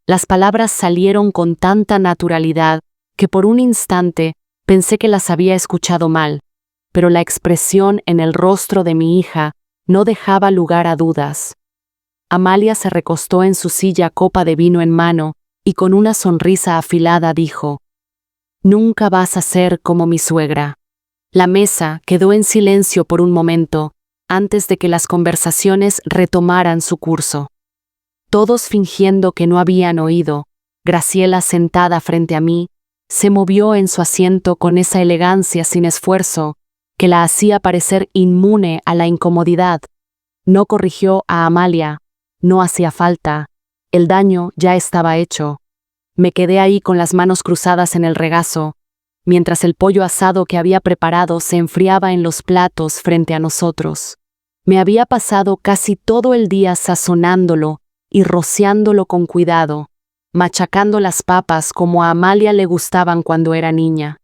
Las palabras salieron con tanta naturalidad que por un instante pensé que las había escuchado mal, pero la expresión en el rostro de mi hija no dejaba lugar a dudas. Amalia se recostó en su silla, copa de vino en mano, y con una sonrisa afilada dijo: «Nunca vas a ser como mi suegra». La mesa quedó en silencio por un momento, antes de que las conversaciones retomaran su curso. Todos fingiendo que no habían oído, Graciela, sentada frente a mí, se movió en su asiento con esa elegancia sin esfuerzo que la hacía parecer inmune a la incomodidad. No corrigió a Amalia, no hacía falta, el daño ya estaba hecho. Me quedé ahí con las manos cruzadas en el regazo, mientras el pollo asado que había preparado se enfriaba en los platos frente a nosotros. Me había pasado casi todo el día sazonándolo y rociándolo con cuidado, machacando las papas como a Amalia le gustaban cuando era niña.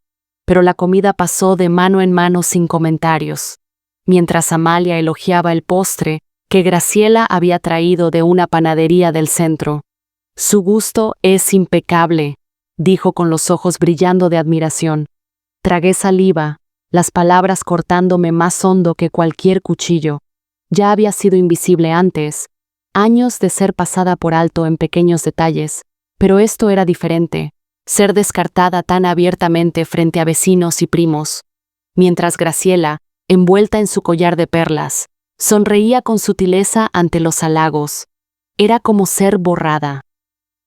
Pero la comida pasó de mano en mano sin comentarios, mientras Amalia elogiaba el postre que Graciela había traído de una panadería del centro. «Su gusto es impecable», dijo con los ojos brillando de admiración. Tragué saliva, las palabras cortándome más hondo que cualquier cuchillo. Ya había sido invisible antes, años de ser pasada por alto en pequeños detalles, pero esto era diferente, ser descartada tan abiertamente frente a vecinos y primos. Mientras Graciela, envuelta en su collar de perlas, sonreía con sutileza ante los halagos. Era como ser borrada.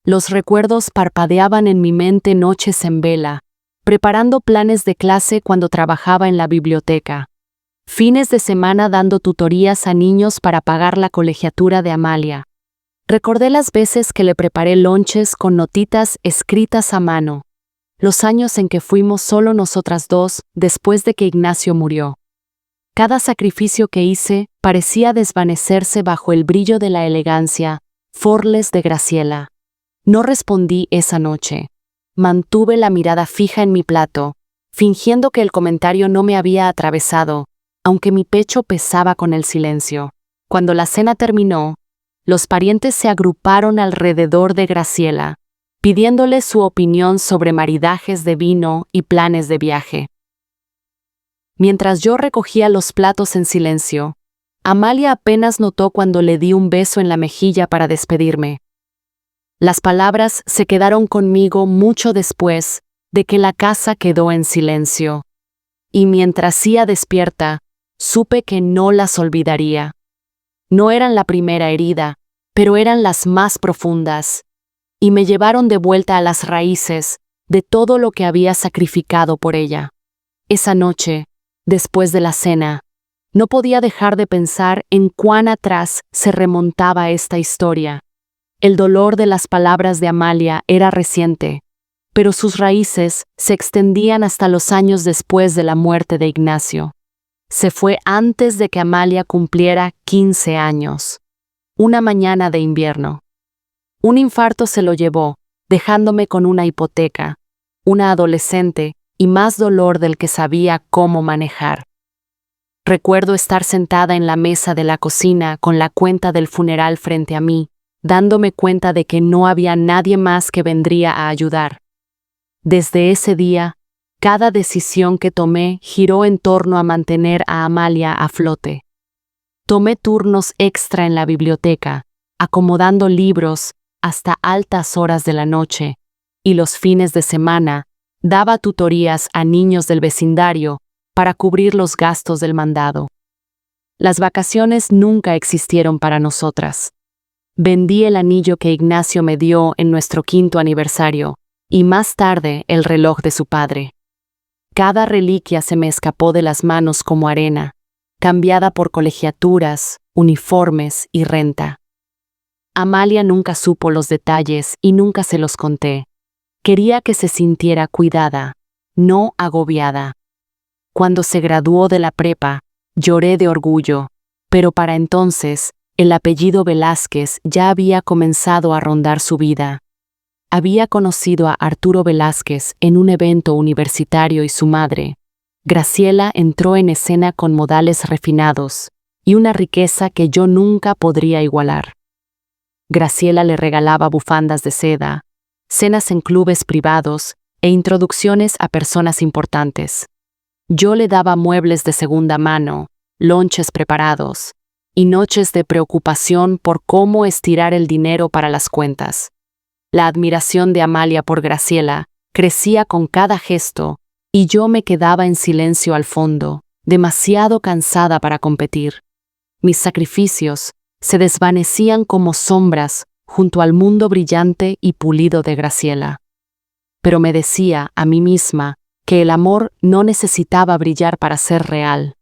Los recuerdos parpadeaban en mi mente noches en vela, preparando planes de clase cuando trabajaba en la biblioteca. Fines de semana dando tutorías a niños para pagar la colegiatura de Amalia. Recordé las veces que le preparé lonches con notitas escritas a mano. Los años en que fuimos solo nosotras dos después de que Ignacio murió. Cada sacrificio que hice parecía desvanecerse bajo el brillo de la elegancia, forles de Graciela. No respondí esa noche. Mantuve la mirada fija en mi plato, fingiendo que el comentario no me había atravesado, aunque mi pecho pesaba con el silencio. Cuando la cena terminó, los parientes se agruparon alrededor de Graciela, pidiéndole su opinión sobre maridajes de vino y planes de viaje. Mientras yo recogía los platos en silencio, Amalia apenas notó cuando le di un beso en la mejilla para despedirme. Las palabras se quedaron conmigo mucho después de que la casa quedó en silencio. Y mientras iba despierta, supe que no las olvidaría. No eran la primera herida, pero eran las más profundas, y me llevaron de vuelta a las raíces de todo lo que había sacrificado por ella. Esa noche, después de la cena, no podía dejar de pensar en cuán atrás se remontaba esta historia. El dolor de las palabras de Amalia era reciente, pero sus raíces se extendían hasta los años después de la muerte de Ignacio. Se fue antes de que Amalia cumpliera 15 años. Una mañana de invierno. Un infarto se lo llevó, dejándome con una hipoteca, una adolescente y más dolor del que sabía cómo manejar. Recuerdo estar sentada en la mesa de la cocina con la cuenta del funeral frente a mí, dándome cuenta de que no había nadie más que vendría a ayudar. Desde ese día, cada decisión que tomé giró en torno a mantener a Amalia a flote. Tomé turnos extra en la biblioteca, acomodando libros hasta altas horas de la noche, y los fines de semana daba tutorías a niños del vecindario para cubrir los gastos del mandado. Las vacaciones nunca existieron para nosotras. Vendí el anillo que Ignacio me dio en nuestro 5º aniversario, y más tarde el reloj de su padre. Cada reliquia se me escapó de las manos como arena, cambiada por colegiaturas, uniformes y renta. Amalia nunca supo los detalles y nunca se los conté. Quería que se sintiera cuidada, no agobiada. Cuando se graduó de la prepa, lloré de orgullo, pero para entonces, el apellido Velázquez ya había comenzado a rondar su vida. Había conocido a Arturo Velázquez en un evento universitario y su madre, Graciela, entró en escena con modales refinados y una riqueza que yo nunca podría igualar. Graciela le regalaba bufandas de seda, cenas en clubes privados e introducciones a personas importantes. Yo le daba muebles de segunda mano, lonches preparados y noches de preocupación por cómo estirar el dinero para las cuentas. La admiración de Amalia por Graciela crecía con cada gesto y yo me quedaba en silencio al fondo, demasiado cansada para competir. Mis sacrificios se desvanecían como sombras junto al mundo brillante y pulido de Graciela. Pero me decía a mí misma que el amor no necesitaba brillar para ser real.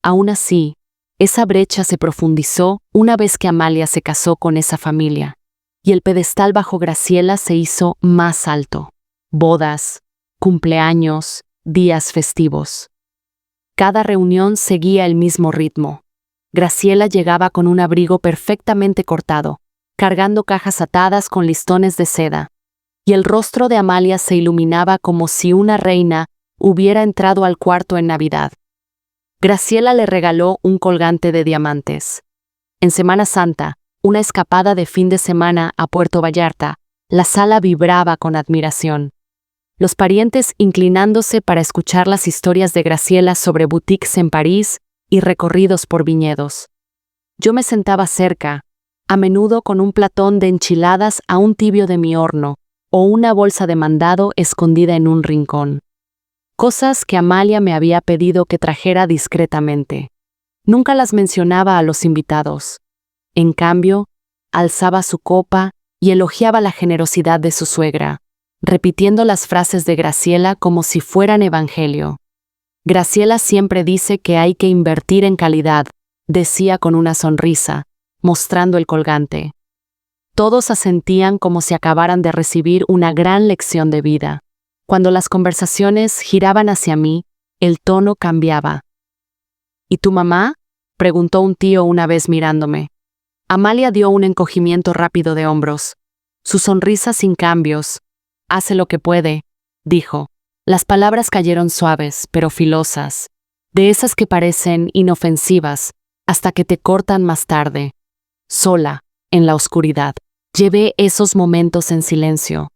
Aún así, esa brecha se profundizó una vez que Amalia se casó con esa familia, y el pedestal bajo Graciela se hizo más alto. Bodas, cumpleaños, días festivos. Cada reunión seguía el mismo ritmo. Graciela llegaba con un abrigo perfectamente cortado, cargando cajas atadas con listones de seda, y el rostro de Amalia se iluminaba como si una reina hubiera entrado al cuarto en Navidad. Graciela le regaló un colgante de diamantes. En Semana Santa, una escapada de fin de semana a Puerto Vallarta, la sala vibraba con admiración. Los parientes inclinándose para escuchar las historias de Graciela sobre boutiques en París y recorridos por viñedos. Yo me sentaba cerca, a menudo con un platón de enchiladas aún tibio de mi horno, o una bolsa de mandado escondida en un rincón. Cosas que Amalia me había pedido que trajera discretamente. Nunca las mencionaba a los invitados. En cambio, alzaba su copa y elogiaba la generosidad de su suegra, repitiendo las frases de Graciela como si fueran evangelio. Graciela siempre dice que hay que invertir en calidad, decía con una sonrisa, mostrando el colgante. Todos asentían como si acabaran de recibir una gran lección de vida. Cuando las conversaciones giraban hacia mí, el tono cambiaba. ¿Y tu mamá?, preguntó un tío una vez mirándome. Amalia dio un encogimiento rápido de hombros. Su sonrisa sin cambios. Hace lo que puede, dijo. Las palabras cayeron suaves, pero filosas, de esas que parecen inofensivas, hasta que te cortan más tarde. Sola, en la oscuridad, llevé esos momentos en silencio.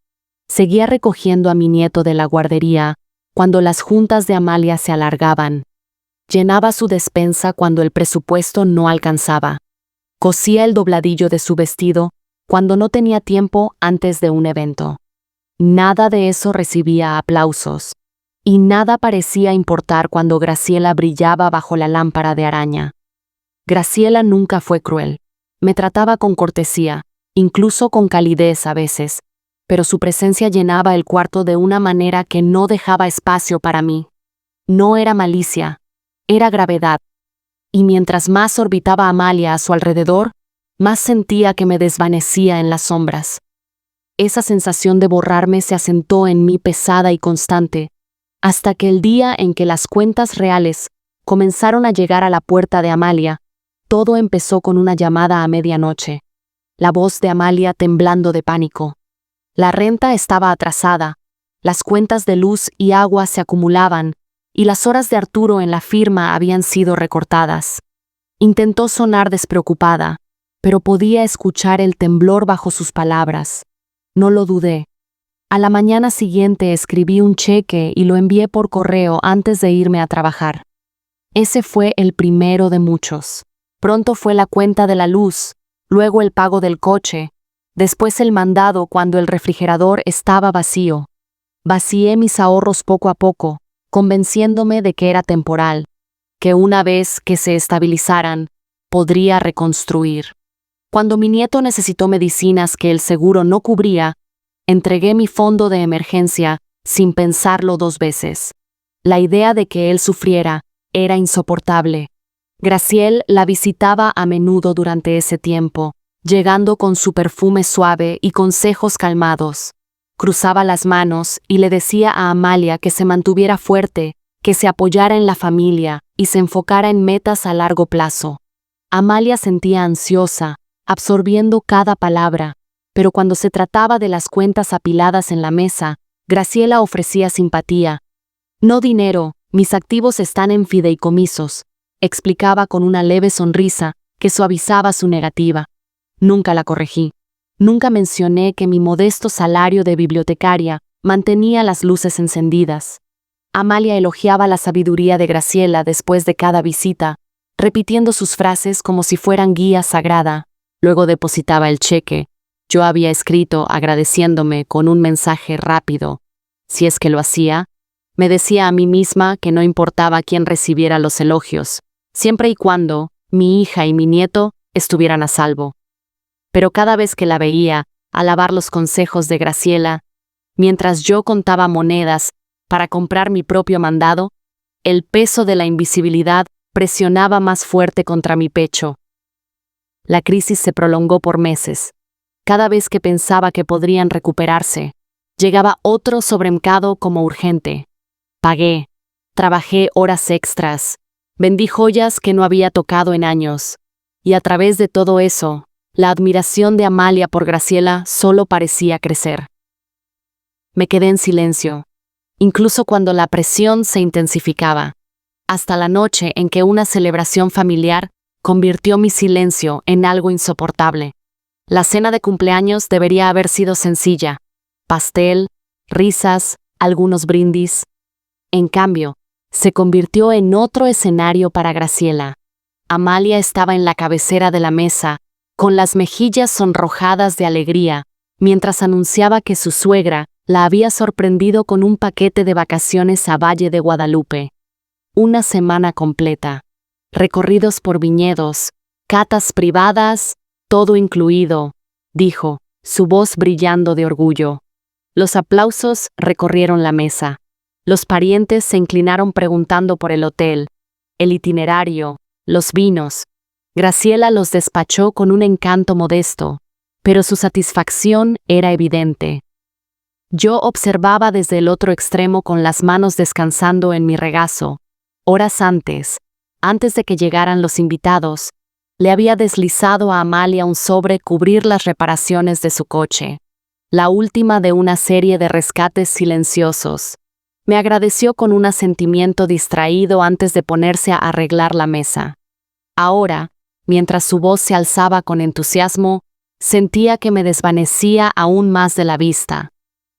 Seguía recogiendo a mi nieto de la guardería cuando las juntas de Amalia se alargaban. Llenaba su despensa cuando el presupuesto no alcanzaba. Cosía el dobladillo de su vestido cuando no tenía tiempo antes de un evento. Nada de eso recibía aplausos, y nada parecía importar cuando Graciela brillaba bajo la lámpara de araña. Graciela nunca fue cruel. Me trataba con cortesía, incluso con calidez a veces, pero su presencia llenaba el cuarto de una manera que no dejaba espacio para mí. No era malicia, era gravedad. Y mientras más orbitaba Amalia a su alrededor, más sentía que me desvanecía en las sombras. Esa sensación de borrarme se asentó en mí pesada y constante, hasta que el día en que las cuentas reales comenzaron a llegar a la puerta de Amalia, todo empezó con una llamada a medianoche. La voz de Amalia temblando de pánico. La renta estaba atrasada, las cuentas de luz y agua se acumulaban, y las horas de Arturo en la firma habían sido recortadas. Intentó sonar despreocupada, pero podía escuchar el temblor bajo sus palabras. No lo dudé. A la mañana siguiente escribí un cheque y lo envié por correo antes de irme a trabajar. Ese fue el primero de muchos. Pronto fue la cuenta de la luz, luego el pago del coche, después el mandado cuando el refrigerador estaba vacío. Vacié mis ahorros poco a poco, convenciéndome de que era temporal, que una vez que se estabilizaran, podría reconstruir. Cuando mi nieto necesitó medicinas que el seguro no cubría, entregué mi fondo de emergencia sin pensarlo 2 veces. La idea de que él sufriera era insoportable. Graciela la visitaba a menudo durante ese tiempo, llegando con su perfume suave y consejos calmados. Cruzaba las manos y le decía a Amalia que se mantuviera fuerte, que se apoyara en la familia y se enfocara en metas a largo plazo. Amalia sentía ansiosa, absorbiendo cada palabra, pero cuando se trataba de las cuentas apiladas en la mesa, Graciela ofrecía simpatía. No dinero, mis activos están en fideicomisos, explicaba con una leve sonrisa que suavizaba su negativa. Nunca la corregí. Nunca mencioné que mi modesto salario de bibliotecaria mantenía las luces encendidas. Amalia elogiaba la sabiduría de Graciela después de cada visita, repitiendo sus frases como si fueran guía sagrada. Luego depositaba el cheque. Yo había escrito agradeciéndome con un mensaje rápido. Si es que lo hacía, me decía a mí misma que no importaba quién recibiera los elogios, siempre y cuando mi hija y mi nieto estuvieran a salvo. Pero cada vez que la veía alabar los consejos de Graciela, mientras yo contaba monedas para comprar mi propio mandado, el peso de la invisibilidad presionaba más fuerte contra mi pecho. La crisis se prolongó por meses. Cada vez que pensaba que podrían recuperarse, llegaba otro sobremercado como urgente. Pagué, trabajé horas extras, vendí joyas que no había tocado en años, y a través de todo eso, la admiración de Amalia por Graciela solo parecía crecer. Me quedé en silencio, incluso cuando la presión se intensificaba, hasta la noche en que una celebración familiar convirtió mi silencio en algo insoportable. La cena de cumpleaños debería haber sido sencilla: pastel, risas, algunos brindis. En cambio, se convirtió en otro escenario para Graciela. Amalia estaba en la cabecera de la mesa, con las mejillas sonrojadas de alegría, mientras anunciaba que su suegra la había sorprendido con un paquete de vacaciones a Valle de Guadalupe. Una semana completa. Recorridos por viñedos, catas privadas, todo incluido, dijo, su voz brillando de orgullo. Los aplausos recorrieron la mesa. Los parientes se inclinaron preguntando por el hotel, el itinerario, los vinos. Graciela los despachó con un encanto modesto, pero su satisfacción era evidente. Yo observaba desde el otro extremo con las manos descansando en mi regazo. Horas antes de que llegaran los invitados, le había deslizado a Amalia un sobre cubrir las reparaciones de su coche, la última de una serie de rescates silenciosos. Me agradeció con un asentimiento distraído antes de ponerse a arreglar la mesa. Ahora, mientras su voz se alzaba con entusiasmo, sentía que me desvanecía aún más de la vista.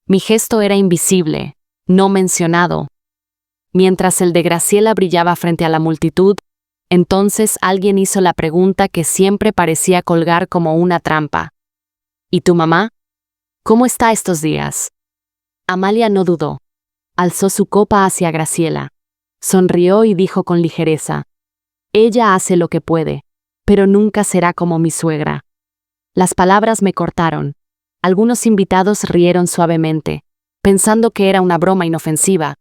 Mi gesto era invisible, no mencionado. Mientras el de Graciela brillaba frente a la multitud, entonces alguien hizo la pregunta que siempre parecía colgar como una trampa. ¿Y tu mamá? ¿Cómo está estos días? Amalia no dudó. Alzó su copa hacia Graciela. Sonrió y dijo con ligereza: ella hace lo que puede, pero nunca será como mi suegra. Las palabras me cortaron. Algunos invitados rieron suavemente, pensando que era una broma inofensiva,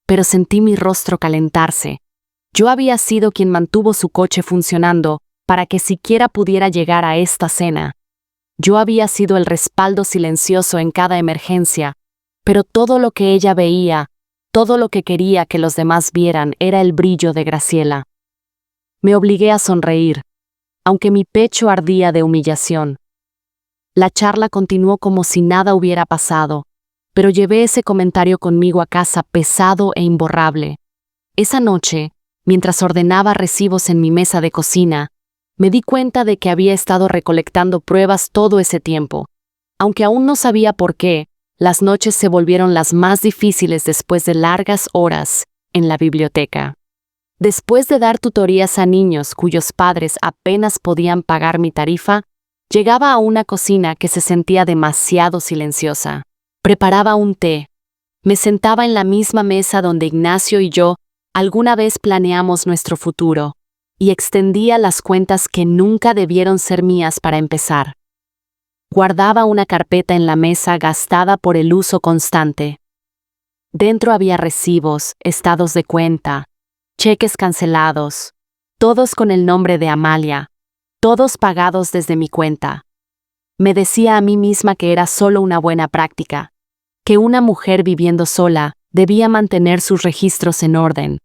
pero sentí mi rostro calentarse. Yo había sido quien mantuvo su coche funcionando para que siquiera pudiera llegar a esta cena. Yo había sido el respaldo silencioso en cada emergencia, pero todo lo que ella veía, todo lo que quería que los demás vieran era el brillo de Graciela. Me obligué a sonreír, aunque mi pecho ardía de humillación. La charla continuó como si nada hubiera pasado, pero llevé ese comentario conmigo a casa pesado e imborrable. Esa noche, mientras ordenaba recibos en mi mesa de cocina, me di cuenta de que había estado recolectando pruebas todo ese tiempo. Aunque aún no sabía por qué, las noches se volvieron las más difíciles después de largas horas en la biblioteca. Después de dar tutorías a niños cuyos padres apenas podían pagar mi tarifa, llegaba a una cocina que se sentía demasiado silenciosa. Preparaba un té. Me sentaba en la misma mesa donde Ignacio y yo alguna vez planeamos nuestro futuro, y extendía las cuentas que nunca debieron ser mías para empezar. Guardaba una carpeta en la mesa gastada por el uso constante. Dentro había recibos, estados de cuenta, cheques cancelados, todos con el nombre de Amalia, todos pagados desde mi cuenta. Me decía a mí misma que era solo una buena práctica, que una mujer viviendo sola debía mantener sus registros en orden.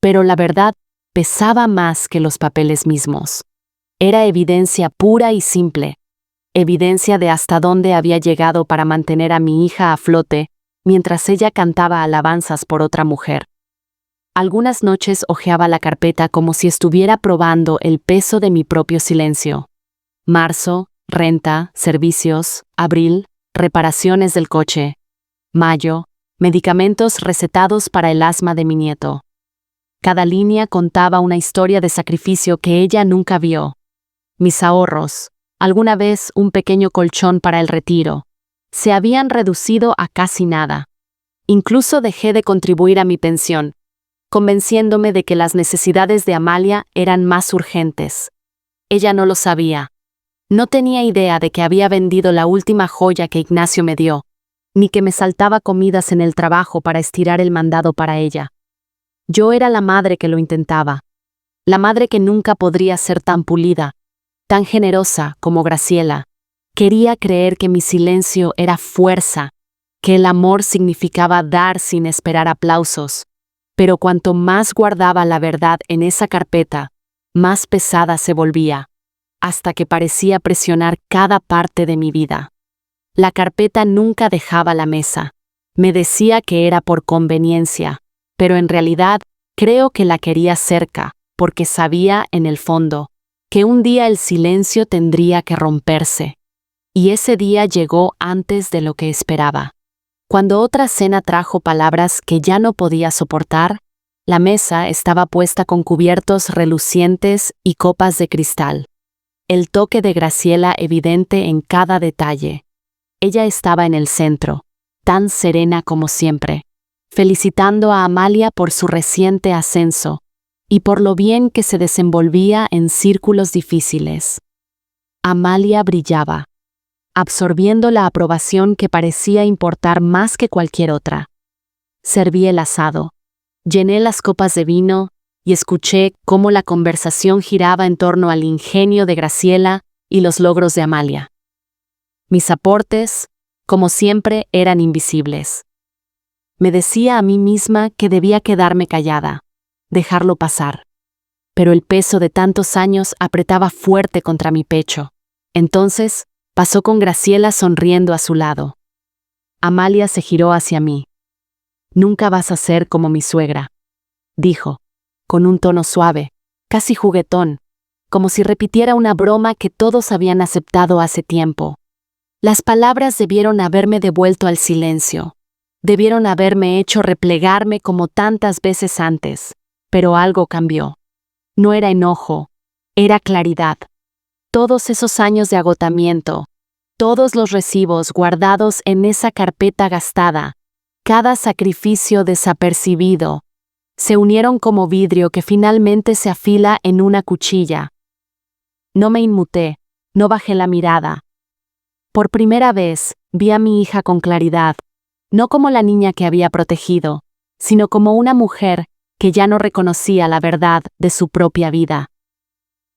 Pero la verdad pesaba más que los papeles mismos. Era evidencia pura y simple, evidencia de hasta dónde había llegado para mantener a mi hija a flote mientras ella cantaba alabanzas por otra mujer. Algunas noches hojeaba la carpeta como si estuviera probando el peso de mi propio silencio. Marzo, renta, servicios; abril, reparaciones del coche; mayo, medicamentos recetados para el asma de mi nieto. Cada línea contaba una historia de sacrificio que ella nunca vio. Mis ahorros, alguna vez un pequeño colchón para el retiro, se habían reducido a casi nada. Incluso dejé de contribuir a mi pensión, convenciéndome de que las necesidades de Amalia eran más urgentes. Ella no lo sabía. No tenía idea de que había vendido la última joya que Ignacio me dio, ni que me saltaba comidas en el trabajo para estirar el mandado para ella. Yo era la madre que lo intentaba, la madre que nunca podría ser tan pulida, tan generosa como Graciela. Quería creer que mi silencio era fuerza, que el amor significaba dar sin esperar aplausos, pero cuanto más guardaba la verdad en esa carpeta, más pesada se volvía, hasta que parecía presionar cada parte de mi vida. La carpeta nunca dejaba la mesa. Me decía que era por conveniencia, pero en realidad creo que la quería cerca, porque sabía en el fondo que un día el silencio tendría que romperse. Y ese día llegó antes de lo que esperaba. Cuando otra cena trajo palabras que ya no podía soportar, la mesa estaba puesta con cubiertos relucientes y copas de cristal. El toque de Graciela evidente en cada detalle. Ella estaba en el centro, tan serena como siempre, felicitando a Amalia por su reciente ascenso y por lo bien que se desenvolvía en círculos difíciles. Amalia brillaba, absorbiendo la aprobación que parecía importar más que cualquier otra. Serví el asado, llené las copas de vino y escuché cómo la conversación giraba en torno al ingenio de Graciela y los logros de Amalia. Mis aportes, como siempre, eran invisibles. Me decía a mí misma que debía quedarme callada, dejarlo pasar. Pero el peso de tantos años apretaba fuerte contra mi pecho. Entonces, pasó con Graciela sonriendo a su lado. Amalia se giró hacia mí. «Nunca vas a ser como mi suegra», dijo, con un tono suave, casi juguetón, como si repitiera una broma que todos habían aceptado hace tiempo. Las palabras debieron haberme devuelto al silencio. Debieron haberme hecho replegarme como tantas veces antes, pero algo cambió. No era enojo, era claridad. Todos esos años de agotamiento, todos los recibos guardados en esa carpeta gastada, cada sacrificio desapercibido, se unieron como vidrio que finalmente se afila en una cuchilla. No me inmuté, no bajé la mirada. Por primera vez, vi a mi hija con claridad, no como la niña que había protegido, sino como una mujer que ya no reconocía la verdad de su propia vida.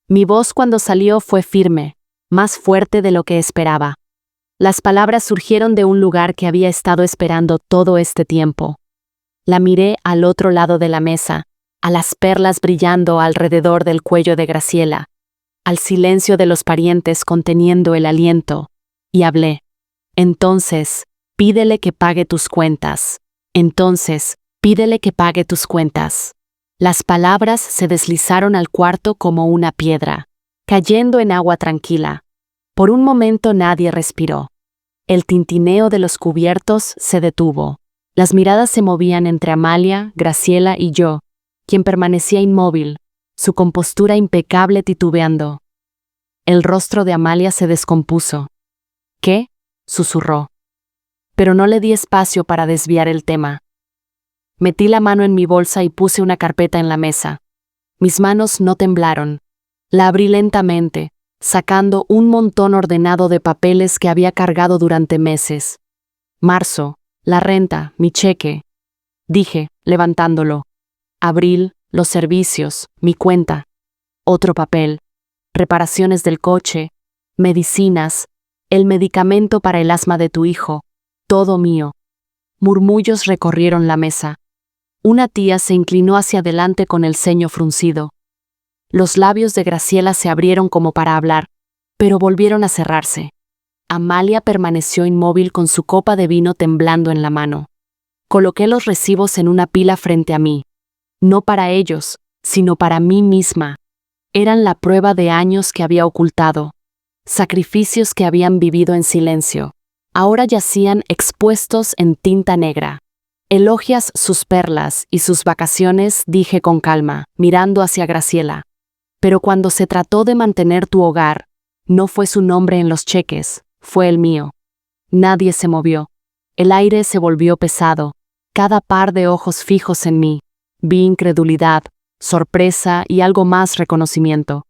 Mi voz cuando salió fue firme, más fuerte de lo que esperaba. Las palabras surgieron de un lugar que había estado esperando todo este tiempo. La miré al otro lado de la mesa, a las perlas brillando alrededor del cuello de Graciela, al silencio de los parientes conteniendo el aliento, y hablé. Entonces, pídele que pague tus cuentas. Entonces, pídele que pague tus cuentas. Las palabras se deslizaron al cuarto como una piedra, cayendo en agua tranquila. Por un momento nadie respiró. El tintineo de los cubiertos se detuvo. Las miradas se movían entre Amalia, Graciela y yo, quien permanecía inmóvil, su compostura impecable titubeando. El rostro de Amalia se descompuso. «¿Qué?», susurró. Pero no le di espacio para desviar el tema. Metí la mano en mi bolsa y puse una carpeta en la mesa. Mis manos no temblaron. La abrí lentamente, sacando un montón ordenado de papeles que había cargado durante meses. Marzo, la renta, mi cheque, dije, levantándolo. Abril, los servicios, mi cuenta. Otro papel, reparaciones del coche, medicinas, el medicamento para el asma de tu hijo, todo mío. Murmullos recorrieron la mesa. Una tía se inclinó hacia adelante con el ceño fruncido. Los labios de Graciela se abrieron como para hablar, pero volvieron a cerrarse. Amalia permaneció inmóvil con su copa de vino temblando en la mano. Coloqué los recibos en una pila frente a mí. No para ellos, sino para mí misma. Eran la prueba de años que había ocultado. sacrificios que habían vivido en silencio, ahora yacían expuestos en tinta negra. Elogias sus perlas y sus vacaciones, dije con calma, mirando hacia Graciela. Pero cuando se trató de mantener tu hogar, no fue su nombre en los cheques, fue el mío. Nadie se movió. El aire se volvió pesado, cada par de ojos fijos en mí. Vi incredulidad, sorpresa y algo más, reconocimiento.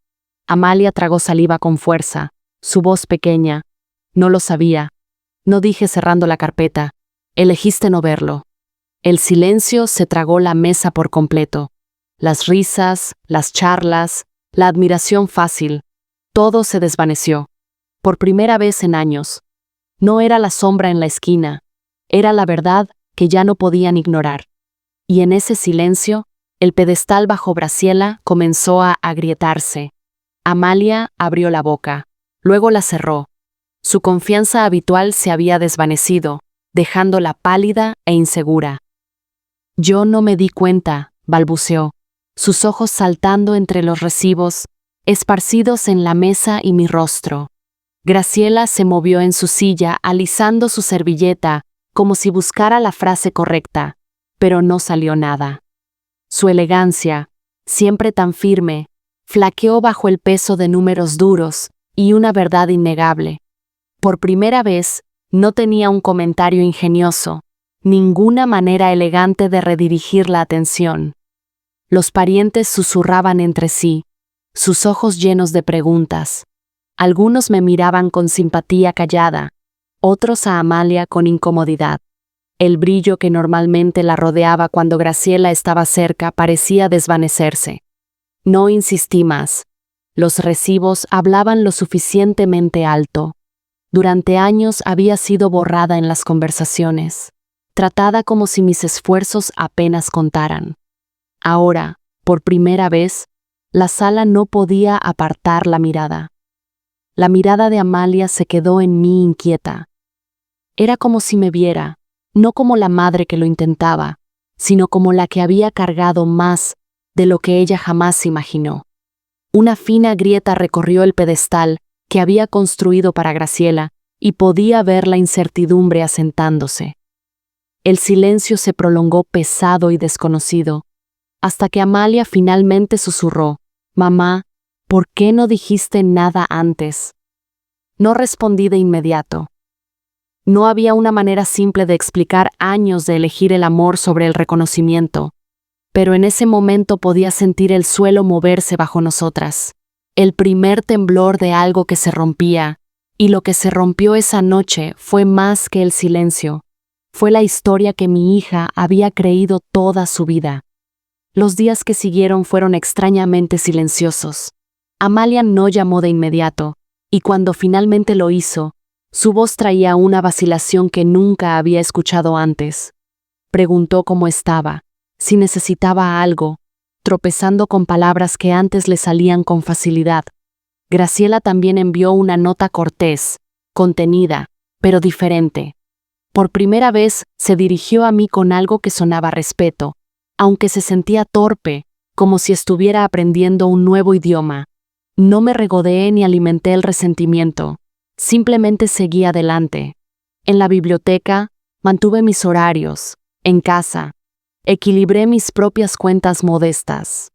Amalia tragó saliva con fuerza, su voz pequeña. No lo sabía. No dije cerrando la carpeta. Elegiste no verlo. El silencio se tragó la mesa por completo. Las risas, las charlas, la admiración fácil. Todo se desvaneció. Por primera vez en años. No era la sombra en la esquina. Era la verdad que ya no podían ignorar. Y en ese silencio, el pedestal bajo Graciela comenzó a agrietarse. Amalia abrió la boca, luego la cerró. Su confianza habitual se había desvanecido, dejándola pálida e insegura. Yo no me di cuenta, balbuceó, sus ojos saltando entre los recibos, esparcidos en la mesa y mi rostro. Graciela se movió en su silla, alisando su servilleta, como si buscara la frase correcta, pero no salió nada. Su elegancia, siempre tan firme, flaqueó bajo el peso de números duros y una verdad innegable. Por primera vez, no tenía un comentario ingenioso, ninguna manera elegante de redirigir la atención. Los parientes susurraban entre sí, sus ojos llenos de preguntas. Algunos me miraban con simpatía callada, otros a Amalia con incomodidad. El brillo que normalmente la rodeaba cuando Graciela estaba cerca parecía desvanecerse. No insistí más. Los recibos hablaban lo suficientemente alto. Durante años había sido borrada en las conversaciones, tratada como si mis esfuerzos apenas contaran. Ahora, por primera vez, la sala no podía apartar la mirada. La mirada de Amalia se quedó en mí inquieta. Era como si me viera, no como la madre que lo intentaba, sino como la que había cargado más de lo que ella jamás imaginó. Una fina grieta recorrió el pedestal que había construido para Graciela y podía ver la incertidumbre asentándose. El silencio se prolongó pesado y desconocido, hasta que Amalia finalmente susurró: «Mamá, ¿por qué no dijiste nada antes?» No respondí de inmediato. No había una manera simple de explicar años de elegir el amor sobre el reconocimiento, pero en ese momento podía sentir el suelo moverse bajo nosotras, el primer temblor de algo que se rompía, y lo que se rompió esa noche fue más que el silencio, fue la historia que mi hija había creído toda su vida. Los días que siguieron fueron extrañamente silenciosos. Amalia no llamó de inmediato, y cuando finalmente lo hizo, su voz traía una vacilación que nunca había escuchado antes. Preguntó cómo estaba, si necesitaba algo, tropezando con palabras que antes le salían con facilidad. Graciela también envió una nota cortés, contenida, pero diferente. Por primera vez se dirigió a mí con algo que sonaba respeto, aunque se sentía torpe, como si estuviera aprendiendo un nuevo idioma. No me regodeé ni alimenté el resentimiento. Simplemente seguí adelante. En la biblioteca, mantuve mis horarios. En casa, equilibré mis propias cuentas modestas.